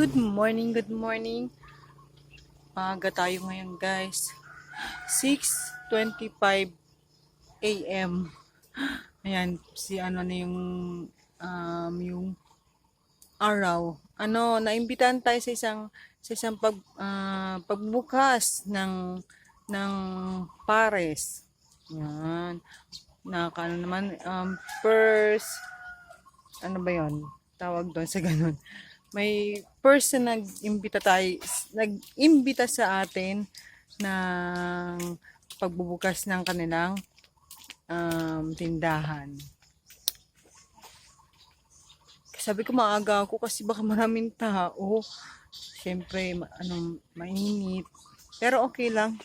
Good morning, good morning. Maaga tayo ngayon, guys. 6:25 AM. Ayan, si ano na yung araw. Naimbitahan tayo sa isang pagbukas ng pares. Yan. Nakano naman first ano ba 'yon? Tawag doon sa ganun. May person nag-imbita sa atin ng pagbubukas ng kanilang tindahan. Sabi ko maaga ako kasi baka maraming tao. Siyempre, mainit. Pero okay lang.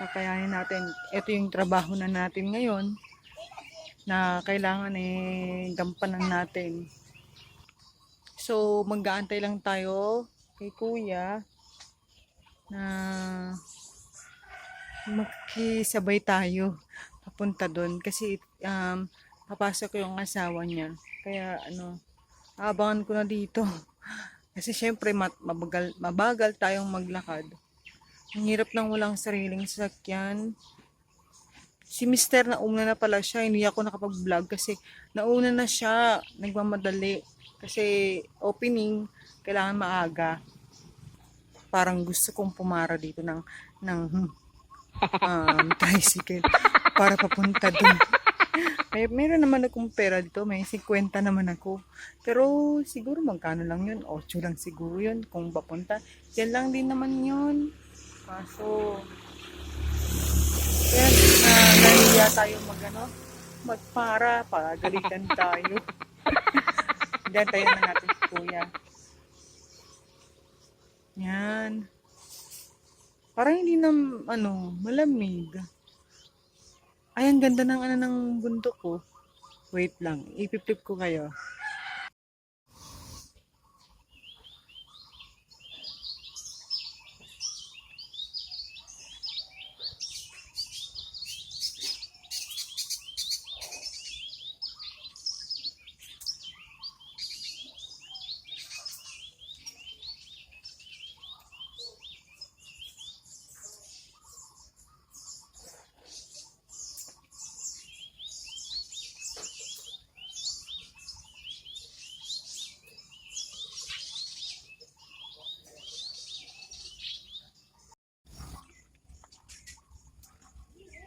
Kakayanin natin. Ito yung trabaho na natin ngayon na kailangan gampanan natin. So, mag-aantay lang tayo kay kuya na makisabay tayo papunta doon kasi papasok yung asawa niya. Kaya abangan ko na dito. Kasi syempre mabagal tayong maglakad. Ang hirap nang walang sariling sasakyan. Si Mister nauna na pala siya, hindi ako nakapag-vlog kasi nauna na siya, nagmamadali. Kasi opening, kailangan maaga. Parang gusto kong pumara dito ng tricycle para papunta dun. Meron naman akong pera dito, may 50 naman ako. Pero siguro magkano lang yun? 8 lang siguro yun kung papunta. Yan lang din naman yun. Kaso, yan, nahiya tayo magpara, galitan tayo. Dantayan na natin si kuya. Yan. Parang hindi na, malamig. Ay, ang ganda ng bundok ko. Wait lang, ipip-flip ko kayo.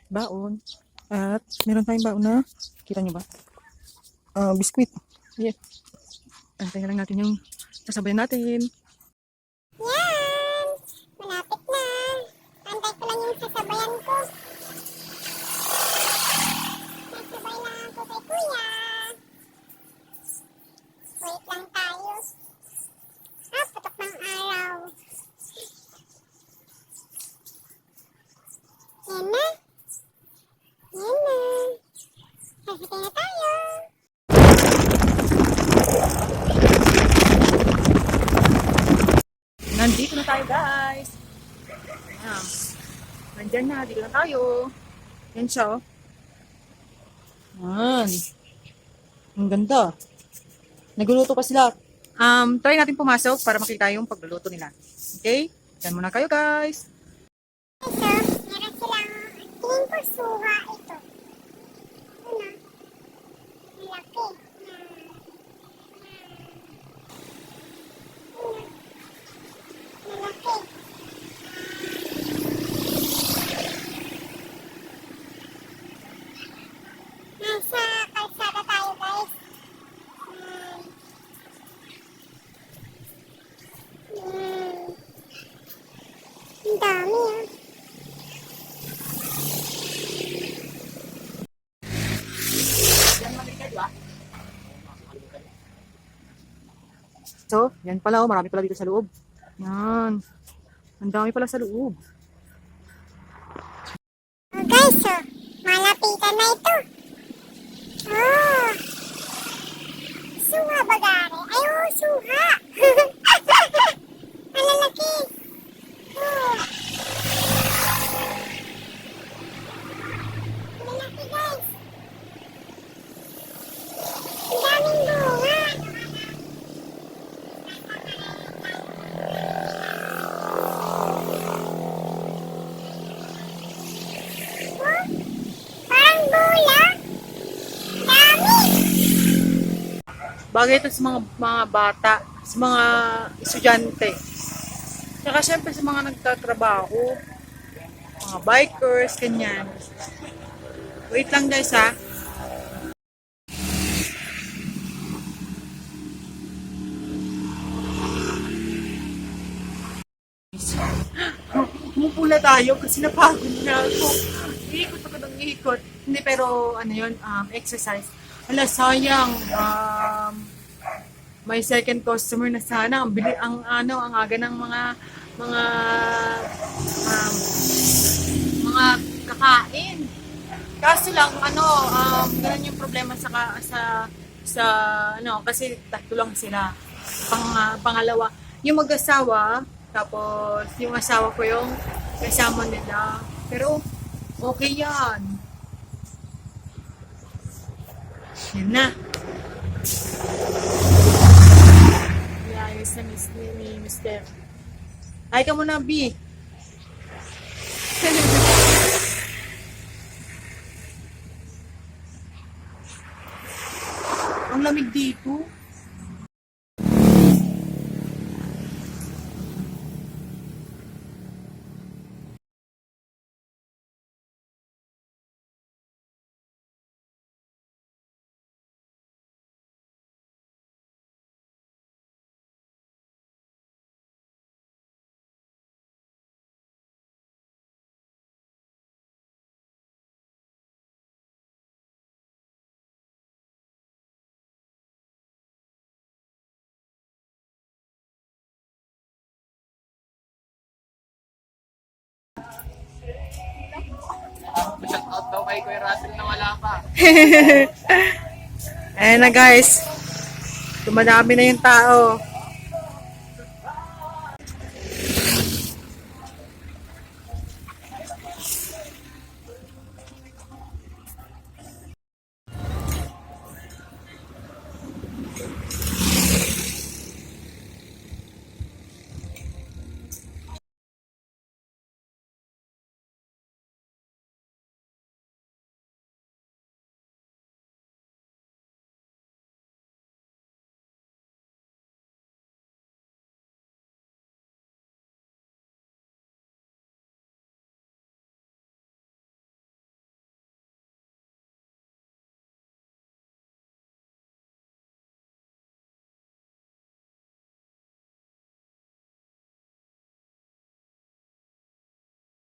Baon. At meron tayong baon na, kita nyo ba? Biskuit. Yeah. Antayin lang natin yung sasabayan natin. Yan! Malapit na. Antay ko lang yung sasabayan ko. Sasabay lang ako kay kuya. Wait lang tayo. Patok ng araw. Yan na. Yan na. Sasabay na tayo. Nandito na tayo, guys. Nandyan na, dito na tayo. Yan siya, oh. Yan. Ang ganda. Nagluluto pa sila. Try natin pumasok para makita yung pagluluto nila. Okay? Yan muna kayo, guys. Ito, meron silang, tingin ko suha ito. Ano? Malaki. Malaki. Nasa kalsada tayo, guys. Ang dami, ah. So, yan pala, oh. Marami pala dito sa loob. Yan. Ang dami pala sa loob. Oh, guys, oh. Malapitan na ito. Oh. Suha bagari. Ay, oh, suha. Malalaki. Oh. Malalaki, guys. Ang daming bunga. Bagay ito sa mga bata, sa mga estudyante. Tsaka syempre sa mga nagtatrabaho, mga bikers, kanyan. Wait lang guys ha. Pumupula tayo kasi napagod na ako. Iikot ako ng iikot. Hindi, pero ano yun, exercise. Ala, sayang. May second customer na sana. Ang aga ng mga um, mga kakain. Kaso lang, ganun yung problema sa kasi tatlo lang sila. Pangalawa, yung mag-asawa, tapos yung asawa ko yung kasama nila. Pero, okay yan. Yan na. Ayos na ni Mr. Ay ka muna, B. Ang lamig dito. Shout-out daw kay Kuya Russell na wala pa. Ayan na guys. Dumadami na yung tao.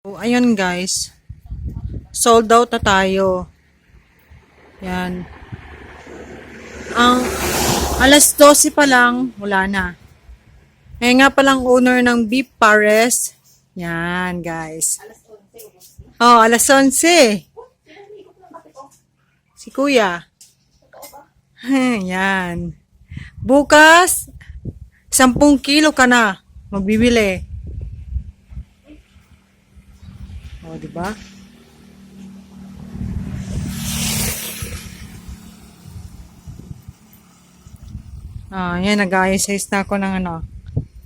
So, ayun guys. Sold out na tayo. Yan. Ang alas 12 pa lang, wala na. Eh nga palang owner ng Beef Pares. Yan guys. Oh, alas 11. Si Kuya. Yan. Bukas, 10 kilo ka na magbibili. O, diba? Yan, nag-ayos-ayos na ako ng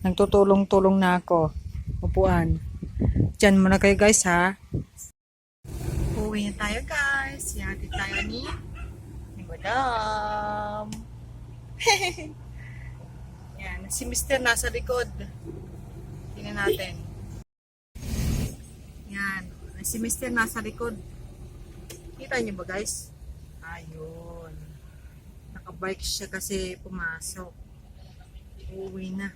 nagtutulong-tulong na ako. Upuan. Diyan muna kayo guys, ha? Uwi na tayo guys. Yatid tayo ni Madam. Yan, si Mr. nasa likod. Tingnan natin. Yan, si Mr. nasa likod. Kita niyo ba guys? Ayun. Nakabike siya kasi pumasok. Uwi na.